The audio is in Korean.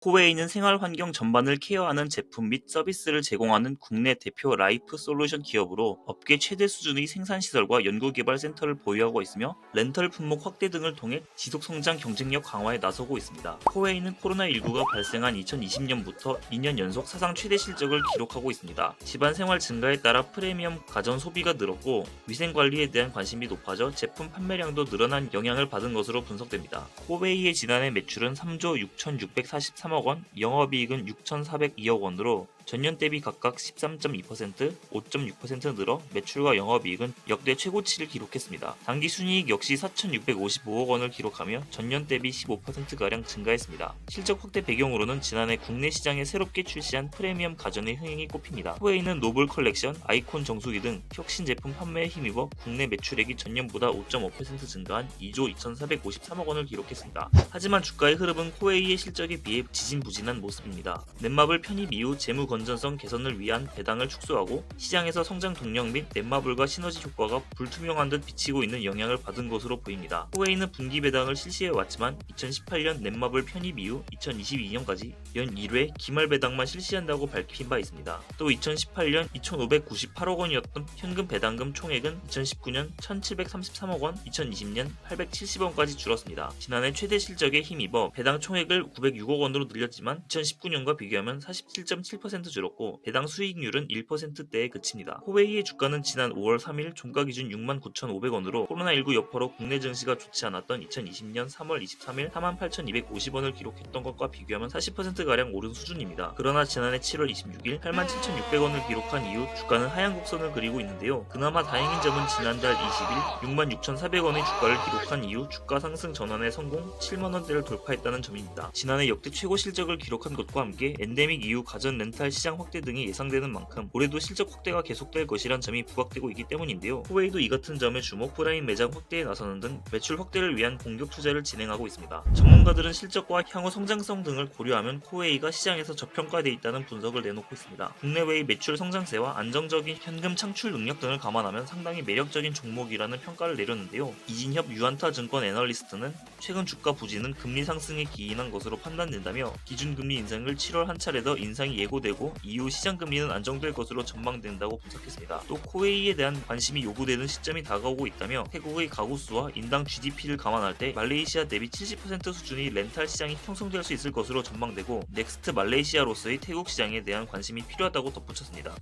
코웨이는 생활 환경 전반을 케어하는 제품 및 서비스를 제공하는 국내 대표 라이프 솔루션 기업으로 업계 최대 수준의 생산시설과 연구개발 센터를 보유하고 있으며 렌털 품목 확대 등을 통해 지속성장 경쟁력 강화에 나서고 있습니다. 코웨이는 코로나19가 발생한 2020년부터 2년 연속 사상 최대 실적을 기록하고 있습니다. 집안 생활 증가에 따라 프리미엄 가전 소비가 늘었고 위생관리에 대한 관심이 높아져 제품 판매량도 늘어난 영향을 받은 것으로 분석됩니다. 코웨이의 지난해 매출은 3조 6,643억 원, 영업이익은 6,402억 원으로 전년 대비 각각 13.2%, 5.6% 늘어 매출과 영업이익은 역대 최고치를 기록했습니다. 당기순이익 역시 4,655억 원을 기록하며 전년 대비 15%가량 증가했습니다. 실적 확대 배경으로는 지난해 국내 시장에 새롭게 출시한 프리미엄 가전의 흥행이 꼽힙니다. 후웨이는 노블 컬렉션, 아이콘 정수기 등 혁신 제품 판매에 힘입어 국내 매출액이 전년보다 5.5% 증가한 2조 2,453억 원을 기록했습니다. 하지만 주가의 흐름은 코웨이의 실적에 비해 지진부진한 모습입니다. 넷마블 편입 이후 재무 건전성 개선을 위한 배당을 축소하고 시장에서 성장 동력 및 넷마블과 시너지 효과가 불투명한 듯 비치고 있는 영향을 받은 것으로 보입니다. 후웨이는 분기 배당을 실시해왔지만 2018년 넷마블 편입 이후 2022년까지 연 1회 기말 배당만 실시한다고 밝힌 바 있습니다. 또 2018년 2,598억 원이었던 현금 배당금 총액은 2019년 1,733억 원, 2020년 870원까지 줄었습니다. 지난해 최대 실적에 힘입어 배당 총액을 906억 원으로 늘렸지만 2019년과 비교하면 47.7% 줄었고 배당 수익률은 1%대에 그칩니다. 코웨이의 주가는 지난 5월 3일 종가 기준 69,500원으로 코로나19 여파로 국내 증시가 좋지 않았던 2020년 3월 23일 48,250원을 기록했던 것과 비교하면 40%가량 오른 수준입니다. 그러나 지난해 7월 26일 87,600원을 기록한 이후 주가는 하향 곡선을 그리고 있는데요. 그나마 다행인 점은 지난달 20일 66,400원의 주가를 기록한 이후 주가 상승 전환에 성공 7만원대를 돌파했다는 점입니다. 지난해 역대 최고 실적을 기록한 것과 함께 엔데믹 이후 가전 렌탈 시장 확대 등이 예상되는 만큼 올해도 실적 확대가 계속될 것이란 점이 부각되고 있기 때문인데요. 후웨이도 이 같은 점에 주목 프라임 매장 확대에 나서는 등 매출 확대를 위한 공격 투자를 진행하고 있습니다. 전문가들은 실적과 향후 성장성 등을 고려하면 코웨이가 시장에서 저평가돼 있다는 분석을 내놓고 있습니다. 국내외의 매출 성장세와 안정적인 현금 창출 능력 등을 감안하면 상당히 매력적인 종목이라는 평가를 내렸는데요. 이진협 유한타 증권 애널리스트는 최근 주가 부진은 금리 상승에 기인한 것으로 판단된다며 기준금리 인상을 7월 한 차례 더 인상이 예고되고 이후 시장금리는 안정될 것으로 전망된다고 분석했습니다. 또 코웨이에 대한 관심이 요구되는 시점이 다가오고 있다며 태국의 가구수와 인당 GDP를 감안할 때 말레이시아 대비 70% 수준의 렌탈 시장이 형성될 수 있을 것으로 전망되고 넥스트 말레이시아로서의 태국 시장에 대한 관심이 필요하다고 덧붙였습니다.